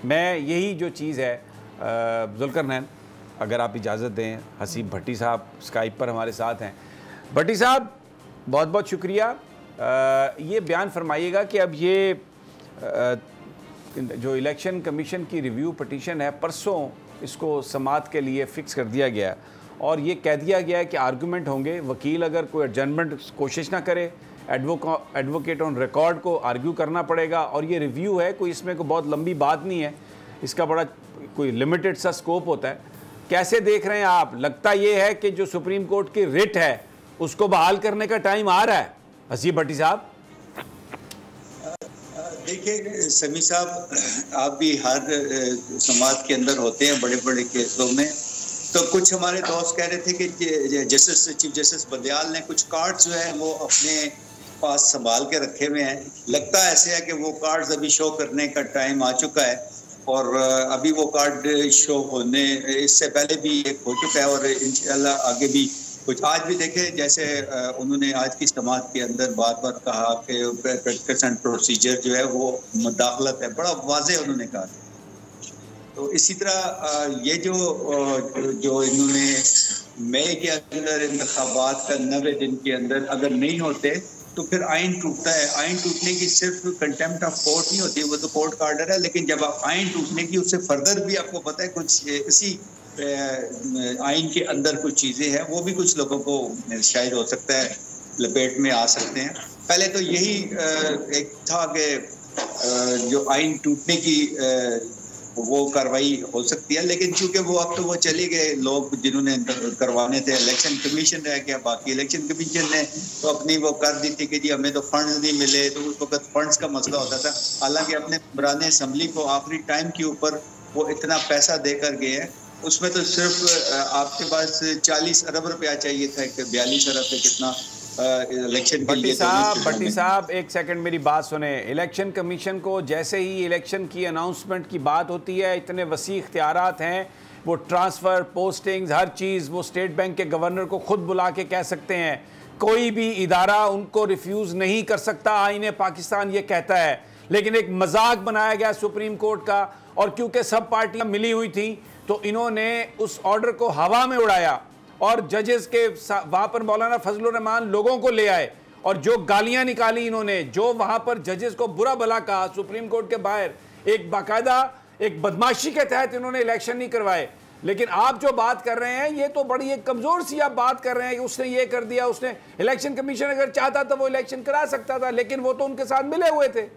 मैं यही जो चीज़ है जुल्करनैन, अगर आप इजाज़त दें, हसीब भट्टी साहब स्काइप पर हमारे साथ हैं। भट्टी साहब बहुत बहुत शुक्रिया। ये बयान फरमाइएगा कि अब ये जो इलेक्शन कमीशन की रिव्यू पटिशन है, परसों इसको समाअत के लिए फ़िक्स कर दिया गया और ये कह दिया गया है कि आर्गूमेंट होंगे, वकील अगर कोई एडजर्नमेंट कोशिश ना करे, एडवोकेट ऑन रिकॉर्ड को आर्ग्यू करना पड़ेगा। और ये रिव्यू है, कोई इसमें कोई बहुत लंबी बात नहीं है, इसका बड़ा कोई लिमिटेड सा स्कोप होता है। कैसे देख रहे हैं आप? लगता ये है कि जो सुप्रीम कोर्ट की रिट है उसको बहाल करने का टाइम आ रहा है? हसीब भट्टी साहब। देखिए समी साहब, आप भी हर समाज के अंदर होते हैं बड़े बड़े केसों में। तो कुछ हमारे दोस्त कह रहे थे कि चीफ जस्टिस बंदयाल ने कुछ कार्ड जो है वो अपने पास संभाल के रखे हुए हैं। लगता ऐसे है कि वो कार्ड्स अभी शो करने का टाइम आ चुका है और अभी वो कार्ड शो होने इससे पहले भी एक हो चुका है और इंशाल्लाह आगे भी कुछ। आज भी देखें, जैसे उन्होंने आज की समाअत के अंदर बार बार कहा कि प्रैक्टिस एंड प्रोसीजर जो है वो मुदाखलत है, बड़ा वाज़ेह उन्होंने कहा। तो इसी तरह ये जो इन्होंने मई के अंदर इंतखाबात का 90 दिन के अंदर अगर नहीं होते तो फिर आइन टूटता है। आइन टूटने की सिर्फ कंटेम्प्ट ऑफ कोर्ट नहीं होती, वो तो कोर्ट का ऑर्डर है, लेकिन जब आप आइन टूटने की उससे फर्दर भी आपको पता है कुछ इसी आइन के अंदर कुछ चीज़ें हैं, वो भी कुछ लोगों को शायद हो सकता है लपेट में आ सकते हैं। पहले तो यही एक था कि जो आइन टूटने की वो कार्रवाई हो सकती है, लेकिन चूंकि वो अब तो वो चले गए लोग जिन्होंने करवाने थे, इलेक्शन कमीशन रह गया। बाकी इलेक्शन कमीशन ने तो अपनी वो कर दी थी कि जी हमें तो फंड्स नहीं मिले, तो उस वक्त फंड्स का मसला होता था। हालांकि अपने बराने असम्बली को आखिरी टाइम के ऊपर वो इतना पैसा देकर गए हैं, उसमें तो सिर्फ आपके पास 40 अरब रुपया चाहिए था, 42 अरब से कितना इलेक्शन के लिए। भट्टी साहब एक सेकंड मेरी बात सुने। इलेक्शन कमीशन को जैसे ही इलेक्शन की अनाउंसमेंट की बात होती है, इतने वसी इख्तियारात हैं, वो ट्रांसफ़र, पोस्टिंग्स, हर चीज़ वो स्टेट बैंक के गवर्नर को खुद बुला के कह सकते हैं। कोई भी इदारा उनको रिफ्यूज़ नहीं कर सकता, आईने पाकिस्तान ये कहता है। लेकिन एक मजाक बनाया गया सुप्रीम कोर्ट का, और क्योंकि सब पार्टियाँ मिली हुई थी तो इन्होंने उस ऑर्डर को हवा में उड़ाया और जजेस के वहाँ पर मौलाना फजलुर रहमान लोगों को ले आए और जो गालियाँ निकाली इन्होंने, जो वहाँ पर जजेस को बुरा भला कहा सुप्रीम कोर्ट के बाहर, एक बाकायदा एक बदमाशी के तहत इन्होंने इलेक्शन नहीं करवाए। लेकिन आप जो बात कर रहे हैं ये तो बड़ी एक कमज़ोर सी आप बात कर रहे हैं कि उसने ये कर दिया, उसने इलेक्शन कमीशन अगर चाहता तो वो इलेक्शन करा सकता था, लेकिन वो तो उनके साथ मिले हुए थे।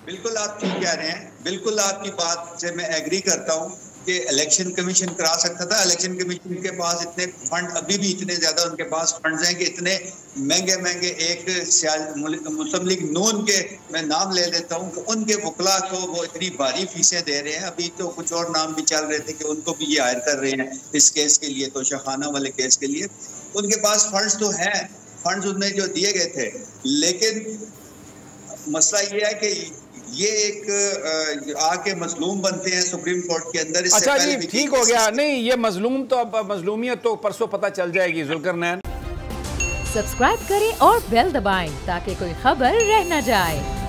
बिल्कुल आप ठीक कह रहे हैं, बिल्कुल आपकी बात से मैं एग्री करता हूँ कि इलेक्शन कमीशन करा सकता था। इलेक्शन कमीशन के पास इतने फंड, अभी भी इतने ज्यादा उनके पास फंड्स हैं कि इतने महंगे महंगे एक मुस्लिम लीग नून के मैं नाम ले लेता हूँ कि उनके वकला को वो इतनी भारी फीसें दे रहे हैं। अभी तो कुछ और नाम भी चल रहे थे कि उनको भी ये हायर कर रहे हैं इस केस के लिए, तो शाखाना वाले केस के लिए। उनके पास फंड्स तो हैं, फंड्स उनमें जो दिए गए थे, लेकिन मसला ये है कि ये एक आके मजलूम बनते हैं सुप्रीम कोर्ट के अंदर। अच्छा जी, ठीक हो गया। नहीं, ये मजलूम तो अब मजलूमियत तो परसों पता चल जाएगी। जुल्करनैन सब्सक्राइब करें और बेल दबाएं ताकि कोई खबर रह न जाए।